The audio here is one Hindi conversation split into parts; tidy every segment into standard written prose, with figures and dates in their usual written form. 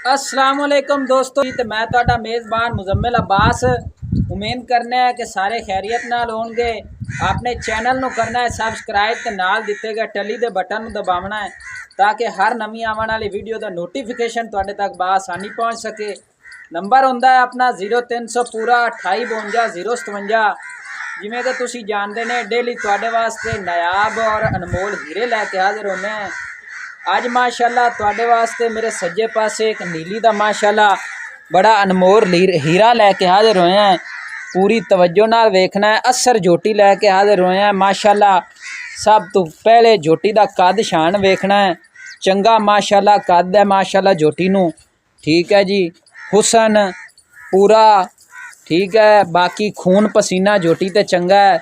अस्सलाम वालेकुम दोस्तों, तो मैं ਤੁਹਾਡਾ मेज़बान मुजम्मिल अब्बास। उम्मीद करने है कि सारे खैरियत नाल होंगे। आपने चैनल ਨੂੰ करना है सबसक्राइब ते नाल दिते गए टली दे बटन ਨੂੰ दबावना है ताकि हर नवी आने वाली वीडियो का नोटिफिकेशन ਤੁਹਾਡੇ तक बआसानी पहुँच सके। नंबर होंदा है अपना 0300 पूरा 2852 057। जिमें कि तुसी जानते ने डेली ਤੁਹਾਡੇ वास्ते नायाब और अनमोल हीरे लैके हाजिर होने हैं। अज माशाल्लाह तुहाडे वास्ते मेरे सज्जे पासे एक नीली दा माशाल्लाह बड़ा अनमोल हीरा लैके हाजिर होए हैं। पूरी तवज्जो नाल वेखना है। असर झोटी लैके हाजिर होए हैं माशाल्लाह। सब तो पहले झोटी दा कद शान वेखना है। चंगा माशाल्लाह कद है माशाल्लाह झोटी नू, ठीक है जी। हुसन पूरा ठीक है। बाकी खून पसीना झोटी ते चंगा है।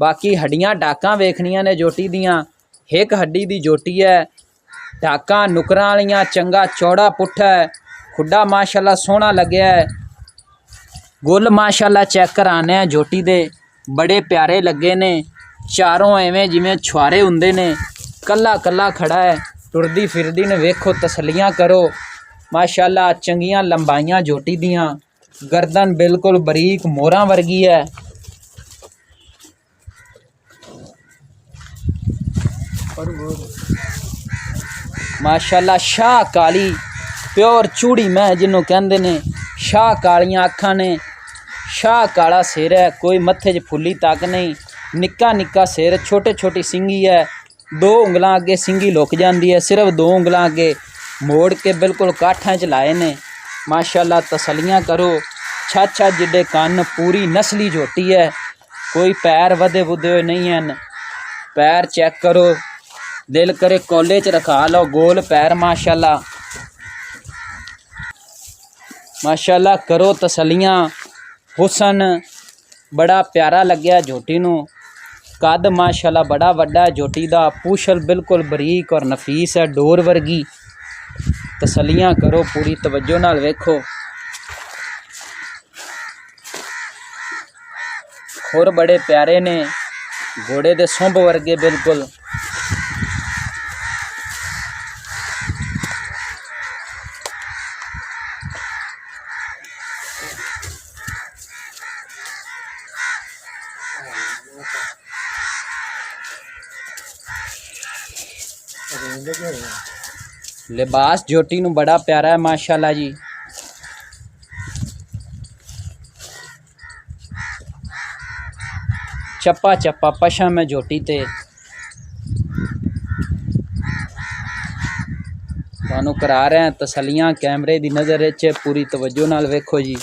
बाकी हड्डियां डाकां वेखनियां ने झोटी दियां। एक हड्डी दी झोटी है। डाका नुकरां वालियां चंगा चौड़ा पुट्ठा है। खुड्डा माशाल्लाह सोहना लग्या है। गुल माशाल्लाह चेक कराने हैं झोटी दे बड़े प्यारे लगे ने। चारों एवें जिवें छुआरे हुंदे ने। कल्ला कल्ला खड़ा है। टुरदी फिरदी ने वेखो तसलियां करो माशाल्लाह। चंगियां लंबाइयां झोटी दियां। गर्दन बिल्कुल बरीक मोहरां वर्गी है। माशाल्लाह शाह काली प्योर चूड़ी मैं जिन्हों कहते ने। शाह कालियां अखां ने, शाह काला सिर है। कोई मत्थे च फुल्ली तक नहीं। निक्का निक्का सिर, छोटे छोटी सिंगी है। दो उंगलां अगे सिंगी लुक जाती है। सिर्फ दो उंगलां अगे मोड़ के बिल्कुल काठां च लाए ने माशाल्लाह। तसलियां करो। छत छत जिड्डे कन्न, पूरी नस्ली झोटी है। कोई पैर वधे वुधे हुए नहीं हैं। पैर चेक करो, दिल करे कोले च रखा लो। गोल पैर माशाल्लाह माशाल्लाह। करो तसलियां। हुसन बड़ा प्यारा लग्या झोटी नू। कद माशाल्लाह बड़ा वड्डा है झोटी दा। पूछल बिल्कुल बरीक और नफीस है, डोर वर्गी। तसलियां करो, पूरी तवज्जो नाल वेखो। खुर बड़े प्यारे ने, घोड़े दे सुंभ वर्गे बिल्कुल। लिबास झोटी नू बड़ा प्यारा है माशाल्लाह जी। चप्पा चप्पा पशम है झोटी ते। तुहानू करा रहे हैं तसलियां कैमरे दी नज़र च। पूरी तवज्जो नाल वेखो जी।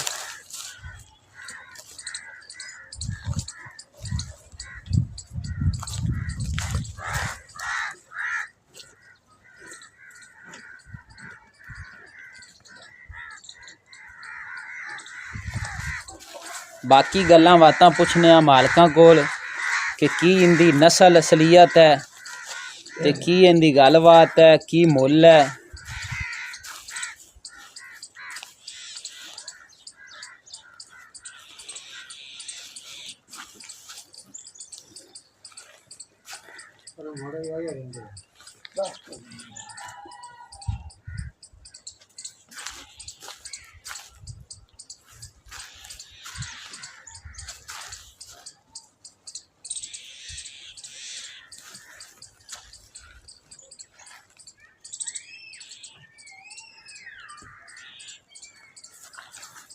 बाकी गल्लां बातां पुछने मालकां कोल कि की इंदी नस्ल असलियत है ते की इंदी गलबात है, की मुल है।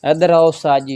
इधर आओ उस्ताद जी।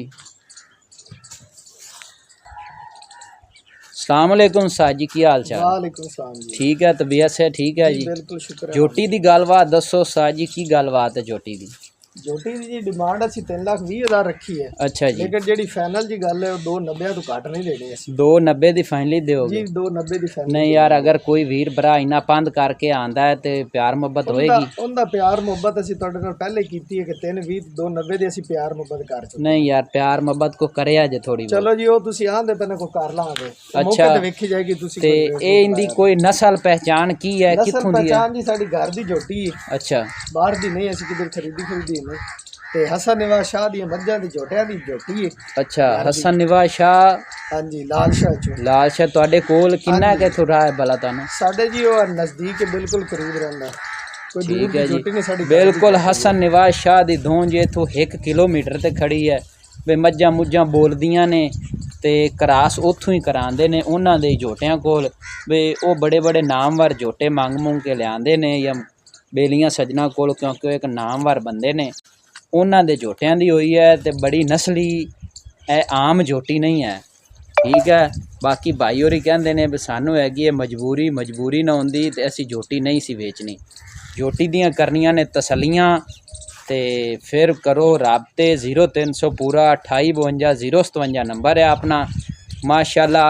अस्सलाम वालेकुम उस्ताद जी, की हाल चाल? वालेकुम सलाम जी। ठीक है, तबीयत से ठीक है जी? बिल्कुल शुक्र है। झोटी दी गलबात दसो उस्ताद जी, की गलबात है झोटी दी? झोटी दी जी डिमांड असी 3,20,000 रखी है। अच्छा जी। लेकिन जेडी फाइनल जी गल है वो 290 तो घट नहीं देनी असी। 290 दी फाइनली दोगे जी? 290 दी फाइनल। नहीं यार, अगर कोई वीर भरा इन्ना पंद करके आंदा है तो प्यार मुहब्बत होएगी। उनका प्यार मुहब्बत असी तुहाडे नाल पहले कीती है कि 320 290 दी असी प्यार मुहब्बत कर चुके। नहीं यार, प्यार मुहब्बत को करे जे थोड़ी। चलो जी, वो तुसी आंदे पने को कर लांगे। अच्छा, ते वेखी जाएगी तुसी। ते ए इंदी कोई नस्ल पहचान की है, कित्थों दी है? पहचान जी साडी घर दी झोटी है। अच्छा, बाहर दी नहीं, असी किधर खरीदी नहीं। ते हसन निवाज शाह दी मज्जां दी झोटियां दी झोटी है। अच्छा, हसन निवाज शाह। हाँ जी, लाल शाह चो। लाल शाह तुहाडे कोल किन्ना के थोड़ा है भला? तुहानू साडे जी वो नज़दीक बिल्कुल करीब रहिंदा। ਕੋਈ ਦੂਰ ਠੀਕ ਹੈ ਦੀ ਜੀ ਝੋਟੀ ਨੇ ਸਾਡੀ ਬਿਲਕੁਲ ਹਸਨ ਨਿਵਾਜ਼ ਸ਼ਾਹ ਦੀ ਧੌਣ ਜੇ ਇੱਥੋਂ 1 ਕਿਲੋਮੀਟਰ ਤੇ ਖੜੀ ਹੈ ਵੀ ਮੱਝਾਂ ਮੁੱਝਾਂ ਬੋਲਦੀਆਂ ਨੇ ਤੇ ਕਰਾਸ ਉੱਥੋਂ ਹੀ ਕਰਾਉਂਦੇ ਨੇ ਉਹਨਾਂ ਦੇ ਝੋਟਿਆਂ ਕੋਲ ਵੀ ਉਹ ਬੜੇ ਬੜੇ ਨਾਮਵਰ ਝੋਟੇ ਮੰਗ ਕੇ ਲਿਆਉਂਦੇ ਨੇ ਜਾਂ ਬੇਲੀਆਂ ਸੱਜਣਾ ਕੋਲ ਕਿਉਂਕਿ ਉਹ ਇੱਕ ਨਾਮਵਰ ਬੰਦੇ ਨੇ ਉਹਨਾਂ ਦੇ ਝੋਟਿਆਂ ਦੀ ਹੋਈ ਹੈ ਤੇ ਬੜੀ ਨਸਲੀ ਇਹ ਆਮ ਝੋਟੀ ਨਹੀਂ ਹੈ ਠੀਕ ਹੈ। ਬਾਕੀ ਭਾਈ ਹੋਰੀ ਕਹਿੰਦੇ ਨੇ ਵੀ ਸਾਨੂੰ ਹੈਗੀ ਹੈ ਮਜਬੂਰੀ ਨਾ ਹੁੰਦੀ ਤੇ ਅਸੀਂ ਝੋਟੀ ਨਹੀਂ ਸੀ ਵੇਚਣੀ ਝੋਟੀ ਦੀਆਂ ਕਰਨੀਆਂ ਨੇ ਤਸੱਲੀਆਂ ਤੇ ਫਿਰ ਕਰੋ ਰਾਬਤੇ 0300 ਪੂਰਾ 2852 ਨੰਬਰ ਹੈ ਆਪਣਾ ਮਾਸ਼ਾਅੱਲਾ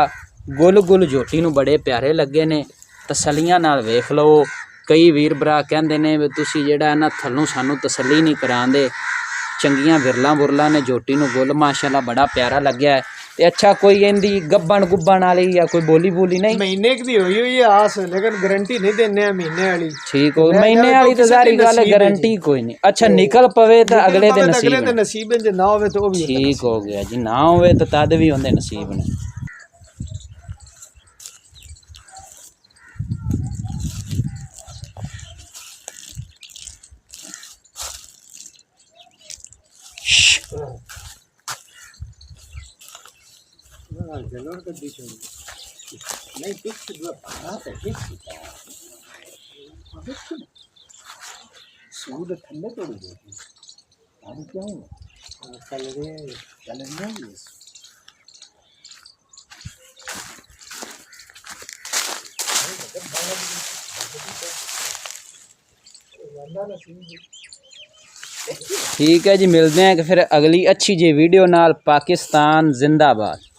ਗੁੱਲ ਝੋਟੀ ਨੂੰ ਬੜੇ ਪਿਆਰੇ ਲੱਗੇ ਨੇ ਤਸੱਲੀਆਂ ਨਾਲ ਵੇਖ ਲਓ ਕਈ ਵੀਰ ਭਰਾ ਕਹਿੰਦੇ ਨੇ ਵੀ ਤੁਸੀਂ ਜਿਹੜਾ ਇਹਨਾਂ ਥੱਲੋਂ ਸਾਨੂੰ ਤਸੱਲੀ ਨਹੀਂ ਕਰਾਉਂਦੇ ਚੰਗੀਆਂ ਵਿਰਲਾਂ ਨੇ ਝੋਟੀ ਨੂੰ ਗੁੱਲ ਮਾਸ਼ਾਅੱਲਾ ਬੜਾ ਪਿਆਰਾ ਲੱਗਿਆ ਤੇ ਅੱਛਾ ਕੋਈ ਇਹਦੀ ਗੱਬਣ ਵਾਲੀ ਜਾਂ ਕੋਈ ਬੋਲੀ ਨਹੀਂ ਮਹੀਨੇ ਦੀ ਹੋਈ ਹੈ ਆਸ ਲੇਕਿਨ ਗਾਰੰਟੀ ਨਹੀਂ ਦਿੰਨੇ ਆ ਮਹੀਨੇ ਵਾਲੀ ਠੀਕ ਹੋ ਮਹੀਨੇ ਵਾਲੀ ਤਾਂ ਸਾਰੀ ਗੱਲ ਹੈ ਗਾਰੰਟੀ ਕੋਈ ਨਹੀਂ ਅੱਛਾ ਨਿਕਲ ਪਵੇ ਤਾਂ ਅਗਲੇ ਦੇ ਨਸੀਬ ਜੇ ਨਾ ਹੋਵੇ ਤਾਂ ਉਹ ਵੀ ਠੀਕ ਹੋ ਗਿਆ ਜੀ ਨਾ ਹੋਵੇ ਤਾਂ ਤਦ ਵੀ ਹੁੰਦੇ ਨਸੀਬ ਨੇ ठीक है जी मिलते हैं कि फिर अगली अच्छी जी वीडियो नाल। पाकिस्तान जिंदाबाद।